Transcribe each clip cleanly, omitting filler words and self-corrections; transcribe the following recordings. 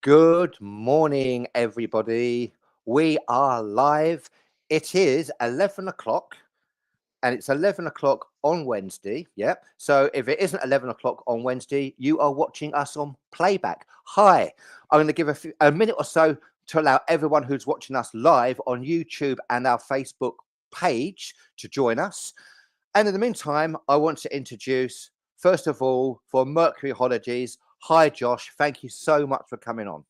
Good morning, everybody. We are live. It is 11 o'clock and it's 11 o'clock on Wednesday. Yep. So if it isn't 11 o'clock on Wednesday, you are watching us on playback. Hi. I'm going to give a minute or so to allow everyone who's watching us live on YouTube and our Facebook page to join us. And in the meantime, I want to introduce, first of all, for Mercury Holidays. Hi, Josh. Thank you so much for coming on.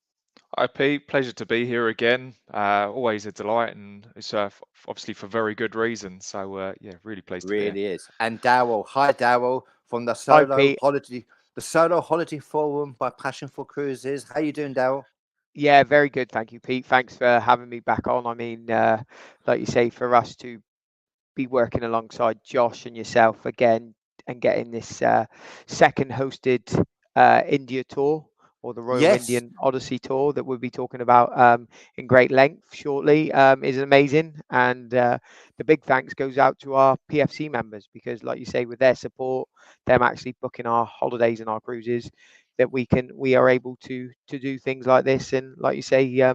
Hi Pete, pleasure to be here again. Always a delight, and it's obviously for very good reason. So yeah, really pleased to be here. Really is. And Daryl, hi Daryl from Hi, Pete. The Solo Holiday Forum by Passion for Cruises. How you doing, Daryl? Yeah, very good. Thank you, Pete. Thanks for having me back on. I mean, like you say, for us to be working alongside Josh and yourself again and getting this second hosted India tour, or the Royal Yes. Indian Odyssey tour that we'll be talking about in great length shortly, is amazing. And the big thanks goes out to our PFC members, because like you say, with their support, them actually booking our holidays and our cruises, that we are able to do things like this, and like you say,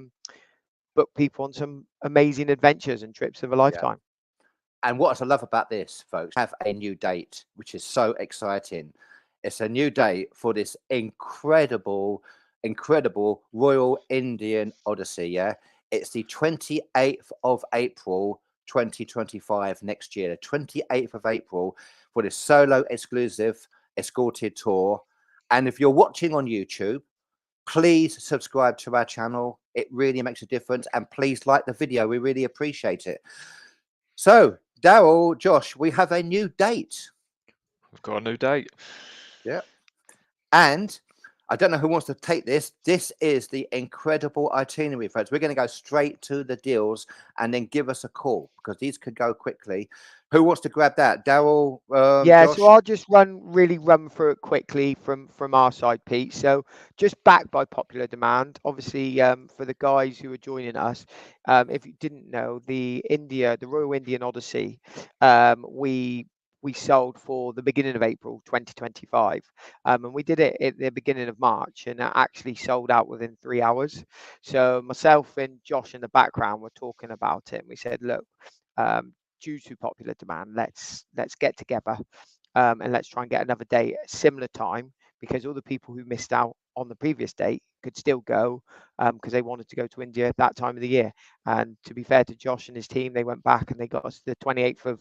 book people on some amazing adventures and trips of a Yeah. lifetime. And what I love about this, folks, have a new date, which is so exciting. It's a new date for this incredible Royal Indian Odyssey. Yeah. It's the 28th of April, 2025, next year, the 28th of April, for this solo exclusive escorted tour. And if you're watching on YouTube, please subscribe to our channel. It really makes a difference. And please like the video. We really appreciate it. So, Daryl, Josh, we have a new date. We've got a new date. Yeah. And I don't know who wants to take this. This is the incredible itinerary, folks. We're going to go straight to the deals and then give us a call, because these could go quickly. Who wants to grab that? Daryl, Yeah, so Josh? I'll just run through it quickly from our side, Pete. So just backed by popular demand, obviously, for the guys who are joining us, if you didn't know, the Royal Indian Odyssey, we sold for the beginning of April 2025, and we did it at the beginning of March, and it actually sold out within 3 hours. So myself and Josh in the background were talking about it, and we said, look, due to popular demand, let's get together, and let's try and get another date at similar time, because all the people who missed out on the previous date could still go, because they wanted to go to India at that time of the year. And to be fair to Josh and his team, they went back and they got us the 28th of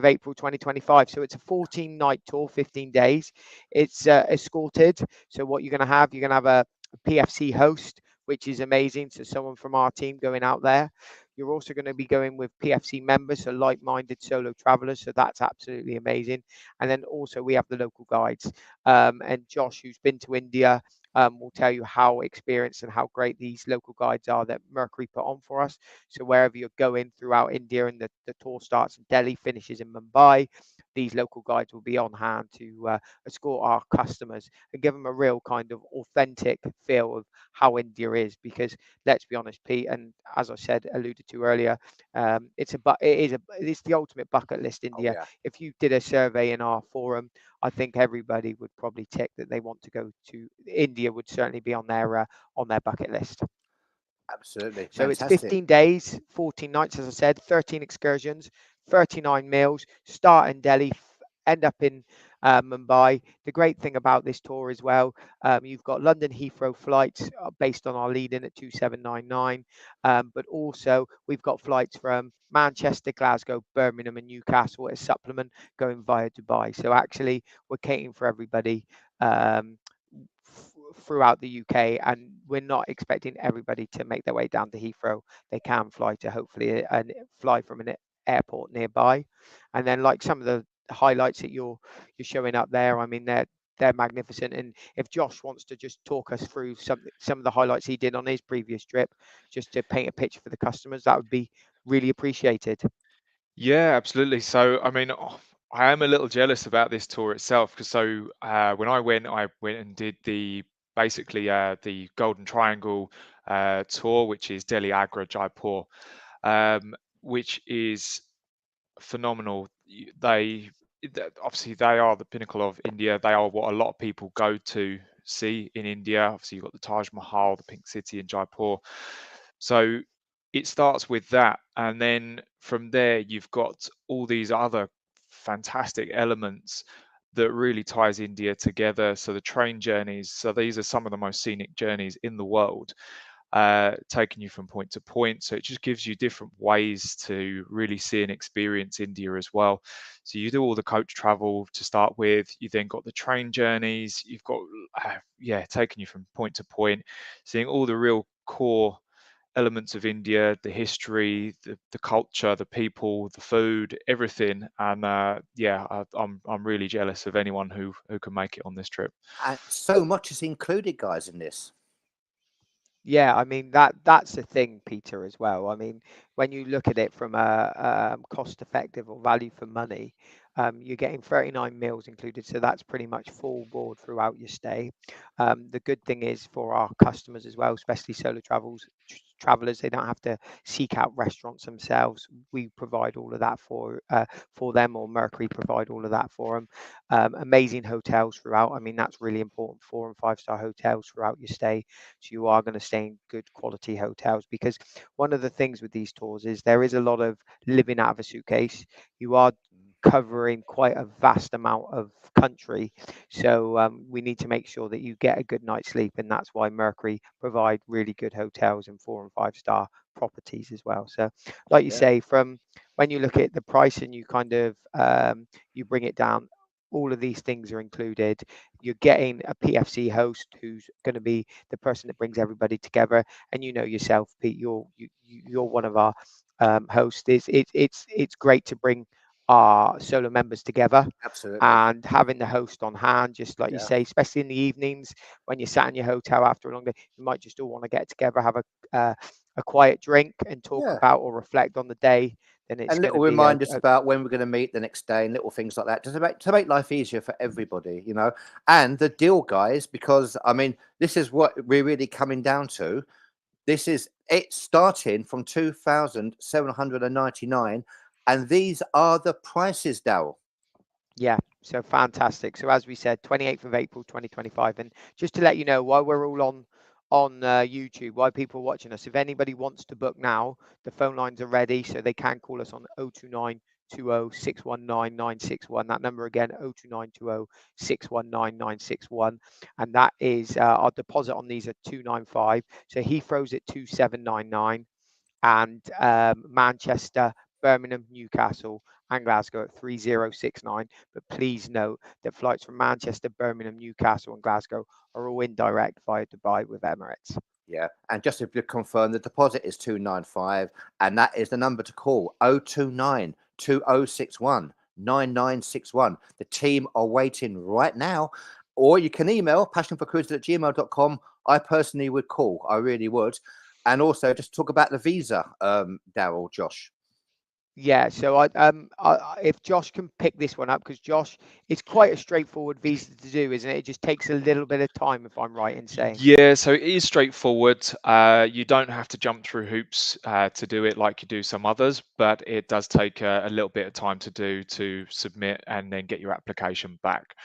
April 2025. So it's a 14-night tour, 15 days. It's escorted. So what you're going to have a PFC host, which is amazing. So someone from our team going out there. You're also going to be going with PFC members, so like-minded solo travelers. So that's absolutely amazing. And then also we have the local guides. And Josh, who's been to India, will tell you how experienced and how great these local guides are that Mercury put on for us. So wherever you're going throughout India, and the tour starts in Delhi, finishes in Mumbai, these local guides will be on hand to escort our customers and give them a real kind of authentic feel of how India is. Because let's be honest, Pete, and as I said, alluded to earlier, it's the ultimate bucket list, Oh, India. yeah. If you did a survey in our forum, I think everybody would probably tick that they want to go to India. Would certainly be on their bucket list. Absolutely. So it's Fantastic. 15 days, 14 nights, as I said, 13 excursions, 39 meals, start in Delhi, end up in Mumbai. The great thing about this tour as well, you've got London Heathrow flights based on our lead-in at 2799, but also we've got flights from Manchester, Glasgow, Birmingham and Newcastle as supplement going via Dubai. So actually we're catering for everybody. Throughout the UK, and we're not expecting everybody to make their way down to Heathrow. They can fly to hopefully and fly from an airport nearby. And then like some of the highlights that you're showing up there, I mean they're magnificent. And if Josh wants to just talk us through some of the highlights he did on his previous trip, just to paint a picture for the customers, that would be really appreciated. Yeah, absolutely. So I mean, I am a little jealous about this tour itself, because when I went and did the Golden Triangle tour, which is Delhi, Agra, Jaipur, which is phenomenal. Obviously they are the pinnacle of India. They are what a lot of people go to see in India. Obviously, you've got the Taj Mahal, the Pink City in Jaipur. So it starts with that, and then from there you've got all these other fantastic elements that really ties India together. So the train journeys, so these are some of the most scenic journeys in the world, taking you from point to point. So it just gives you different ways to really see and experience India as well. So you do all the coach travel to start with, you then got the train journeys, you've got taking you from point to point, seeing all the real core elements of India, the history, the culture, the people, the food, everything. And I'm really jealous of anyone who can make it on this trip. And so much is included, guys, in this. Yeah, I mean that's the thing, Peter, as well. I mean, when you look at it from a cost effective or value for money, you're getting 39 meals included, so that's pretty much full board throughout your stay. The good thing is for our customers as well, especially solo travelers, they don't have to seek out restaurants themselves. We provide all of that for them, or Mercury provide all of that for them. Amazing hotels throughout. I mean, that's really important. 4 and 5 star hotels throughout your stay, so you are going to stay in good quality hotels, because one of the things with these tours is there is a lot of living out of a suitcase. You are covering quite a vast amount of country, so we need to make sure that you get a good night's sleep, and that's why Mercury provide really good hotels in 4 and 5 star properties as well. So like you say, from when you look at the price and you kind of you bring it down, all of these things are included. You're getting a PFC host who's going to be the person that brings everybody together, and you know yourself, Pete, you're one of our hosts. It's great to bring our solo members together, Absolutely. and having the host on hand, just like you say, especially in the evenings when you're sat in your hotel after a long day, you might just all want to get together, have a quiet drink and talk about or reflect on the day. Then it's and going little to be reminders about when we're going to meet the next day, and little things like that, just to make life easier for everybody, you know. And the deal, guys, because I mean, this is what we're really coming down to. This is it starting from 2,799, and these are the prices, Daryl. Yeah, so fantastic. So as we said, 28th of April 2025, and just to let you know, while we're all on YouTube, why people are watching us, if anybody wants to book now, the phone lines are ready, so they can call us on 029 20 619 961. That number again, 029 20 619 961. And that is our deposit on these are 295. So Heathrow's at 2799, and Manchester, Birmingham, Newcastle, and Glasgow at 3069. But please note that flights from Manchester, Birmingham, Newcastle, and Glasgow are all indirect via Dubai with Emirates. Yeah, and just to confirm, the deposit is 295, and that is the number to call, 029 2061 9961. The team are waiting right now, or you can email passionforcruises@gmail.com. I personally would call, I really would. And also just talk about the visa, Daryl, Josh. Yeah, so if Josh can pick this one up, because Josh, it's quite a straightforward visa to do, isn't it? It just takes a little bit of time, if I'm right in saying. Yeah, so it is straightforward. You don't have to jump through hoops to do it like you do some others, but it does take a little bit of time to submit and then get your application back.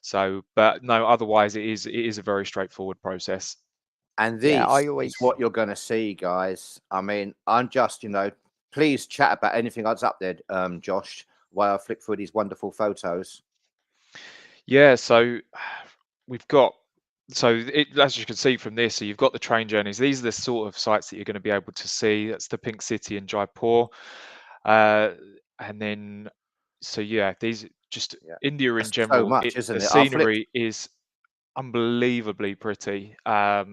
So, but no, otherwise it is a very straightforward process. And this is what you're going to see, guys. I mean, I'm just, please chat about anything that's up there, Josh, while I flick through these wonderful photos. Yeah, so we've got, as you can see from this, so you've got the train journeys. These are the sort of sites that you're going to be able to see. That's the Pink City in Jaipur. And then, so yeah, these just India in general, so much, isn't the it? scenery is unbelievably pretty. I'll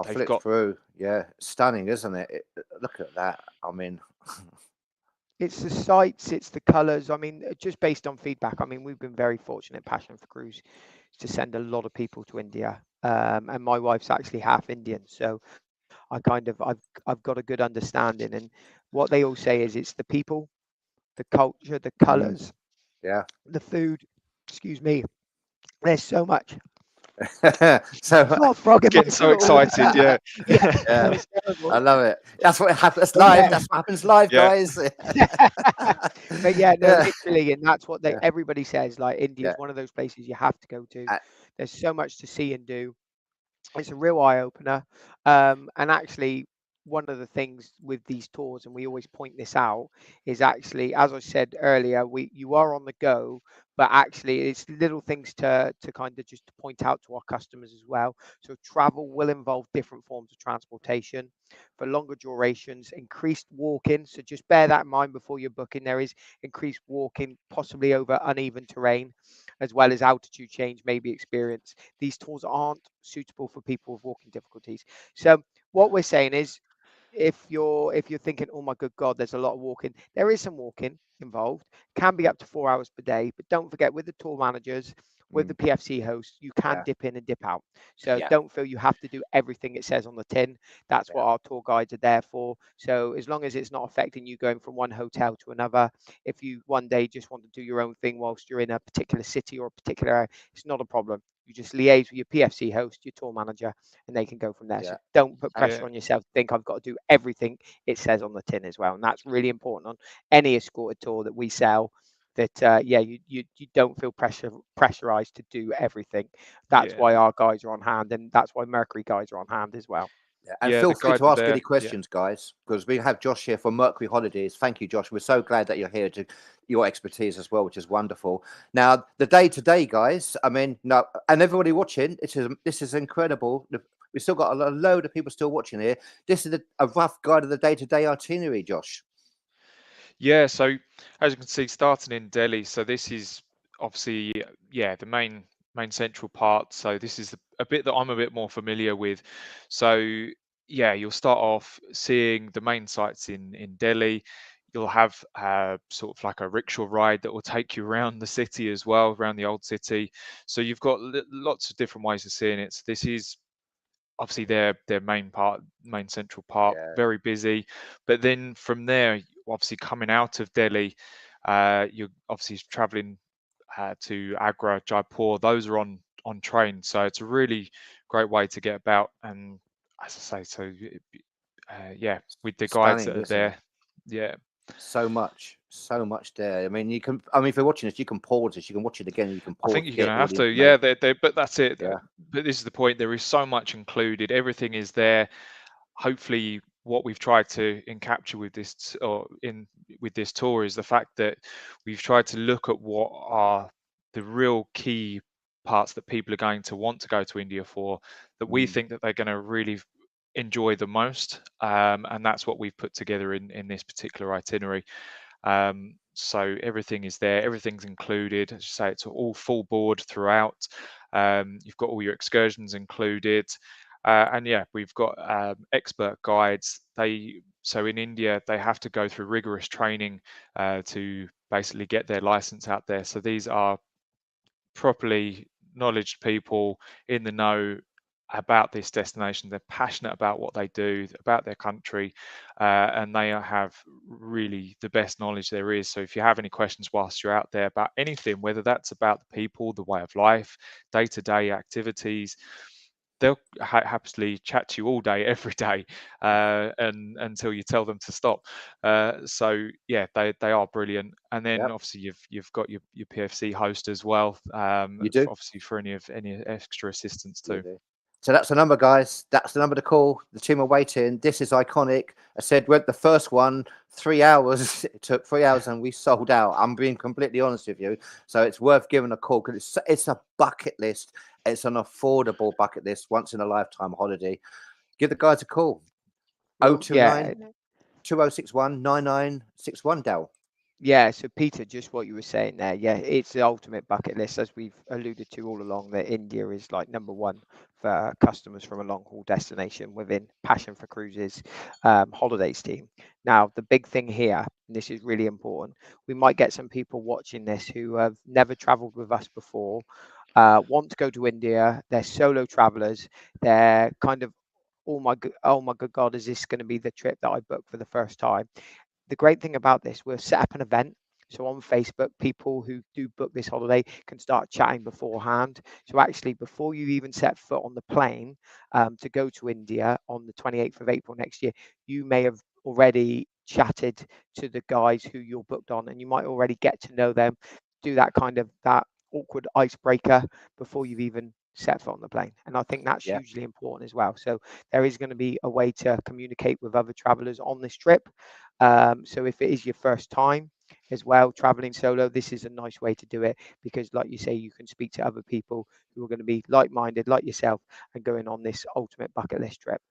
flip through. Yeah, stunning, isn't it? Look at that. I mean, it's the sights, it's the colours. I mean, just based on feedback, I mean, we've been very fortunate, Passion for Cruise, to send a lot of people to India. And my wife's actually half Indian, so I've got a good understanding. And what they all say is it's the people, the culture, the colours, the food. Excuse me. There's so much. So getting so excited, yeah. I love it. That's what happens live. Yeah. That's what happens live, guys. But yeah, no, literally, and that's what everybody says. Like, India is one of those places you have to go to. There's so much to see and do. It's a real eye opener. And actually, one of the things with these tours, and we always point this out, is actually, as I said earlier, you are on the go, but actually it's little things to kind of just to point out to our customers as well. So travel will involve different forms of transportation for longer durations, increased walking. So just bear that in mind before you're booking. There is increased walking, possibly over uneven terrain, as well as altitude change may be experienced. These tours aren't suitable for people with walking difficulties. So what we're saying is, if you're thinking, oh my good God, there's a lot of walking, there is some walking involved, can be up to 4 hours per day, but don't forget, with the tour managers, with the PFC hosts, you can Yeah. dip in and dip out. So Yeah. don't feel you have to do everything it says on the tin. That's what our tour guides are there for. So as long as it's not affecting you going from one hotel to another, if you one day just want to do your own thing whilst you're in a particular city or a particular area, it's not a problem. You just liaise with your PFC host, your tour manager, and they can go from there. Yeah. So don't put pressure Yeah. on yourself to think I've got to do everything it says on the tin as well. And that's really important on any escorted tour that we sell. That you don't feel pressurized to do everything. That's Yeah. why our guys are on hand, and that's why Mercury guys are on hand as well. Yeah. And Yeah, feel the free guides to are ask any there. Yeah. questions, guys, because we have Josh here from Mercury Holidays. Thank you, Josh. We're so glad that you're here to your expertise as well, which is wonderful. Now, the day-to-day, guys, I mean, no, and everybody watching, this is incredible. We've still got a load of people still watching here. This is a rough guide of the day-to-day itinerary, Josh. Yeah, so as you can see, starting in Delhi, so this is obviously, yeah, the main central part. So this is a bit that I'm a bit more familiar with. So yeah, you'll start off seeing the main sites in Delhi. You'll have sort of like a rickshaw ride that will take you around the city as well, around the old city. So you've got lots of different ways of seeing it. So this is obviously their main central part, Yeah. very busy. But then from there, obviously coming out of Delhi, you're obviously traveling to Agra, Jaipur. Those are on train, so it's a really great way to get about. And as I say, so yeah, with the guides that Stunning, are isn't it? there, yeah. So much there. I mean, if you're watching this, you can pause this, you can watch it again, you can I pause think to you're get gonna all have the to, yeah. information. But that's it. Yeah. But this is the point. There is so much included. Everything is there. Hopefully, what we've tried to capture with with this tour is the fact that we've tried to look at what are the real key parts that people are going to want to go to India for, that we think that they're going to really enjoy the most, and that's what we've put together in this particular itinerary. So everything is there, everything's included. As you say, it's all full board throughout. You've got all your excursions included. And yeah, we've got expert guides. So in India, they have to go through rigorous training to basically get their license out there. So these are properly knowledge people in the know about this destination. They're passionate about what they do, about their country, and they have really the best knowledge there is. So if you have any questions whilst you're out there about anything, whether that's about the people, the way of life, day-to-day activities, they'll happily chat to you all day, every day, and until you tell them to stop. So yeah, they are brilliant. And then Yep. obviously you've got your PFC host as well. You do. Obviously for any extra assistance You too. do. So that's the number, guys. That's the number to call. The team are waiting. This is iconic. I said we're the first one, 3 hours. It took 3 hours and we sold out. I'm being completely honest with you. So it's worth giving a call because it's a bucket list. It's an affordable bucket list, once in a lifetime holiday. Give the guys a call. Well, 029 2061 9961, Dal. Yeah, so Peter, just what you were saying there, yeah, it's the ultimate bucket list, as we've alluded to all along, that India is like number one for customers from a long haul destination within Passion for Cruises holidays team. Now, the big thing here, and this is really important, we might get some people watching this who have never traveled with us before, want to go to India, they're solo travelers, they're kind of, oh my good God, is this going to be the trip that I booked for the first time? The great thing about this, we'll set up an event. So on Facebook, people who do book this holiday can start chatting beforehand. So actually, before you even set foot on the plane to go to India on the 28th of April next year, you may have already chatted to the guys who you're booked on, and you might already get to know them, do that kind of that awkward icebreaker before you've even set foot on the plane. And I think that's Yeah. hugely important as well. So there is going to be a way to communicate with other travelers on this trip. So if it is your first time as well traveling solo, this is a nice way to do it, because like you say, you can speak to other people who are going to be like-minded like yourself and going on this ultimate bucket list trip.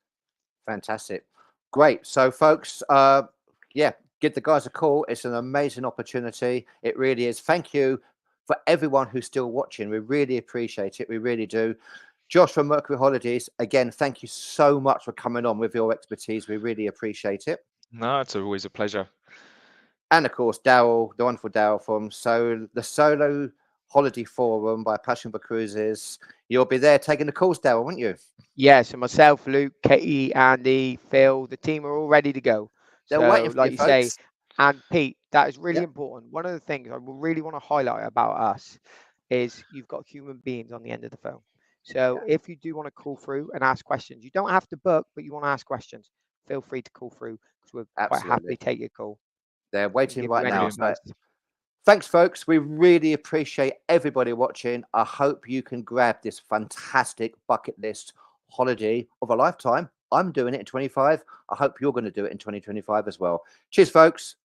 Fantastic. Great. So, folks, yeah, give the guys a call. It's an amazing opportunity. It really is. Thank you for everyone who's still watching. We really appreciate it. We really do. Josh from Mercury Holidays, again, thank you so much for coming on with your expertise. We really appreciate it. No, it's always a pleasure. And of course, Daryl, the wonderful Daryl from the Solo Holiday Forum by Passion for Cruises. You'll be there taking the calls, Daryl, won't you? Yeah, so myself, Luke, Katie, Andy, Phil, the team are all ready to go. They're So, waiting for like you, you say, folks. and Pete, that is really Yep. important. One of the things I really want to highlight about us is you've got human beings on the end of the phone. So if you do want to call through and ask questions, you don't have to book, but you want to ask questions, feel free to call through, because we'll quite Absolutely. happily take your call. They're waiting give right you any now. advice. So, thanks, folks. We really appreciate everybody watching. I hope you can grab this fantastic bucket list holiday of a lifetime. I'm doing it in 25. I hope you're going to do it in 2025 as well. Cheers, folks.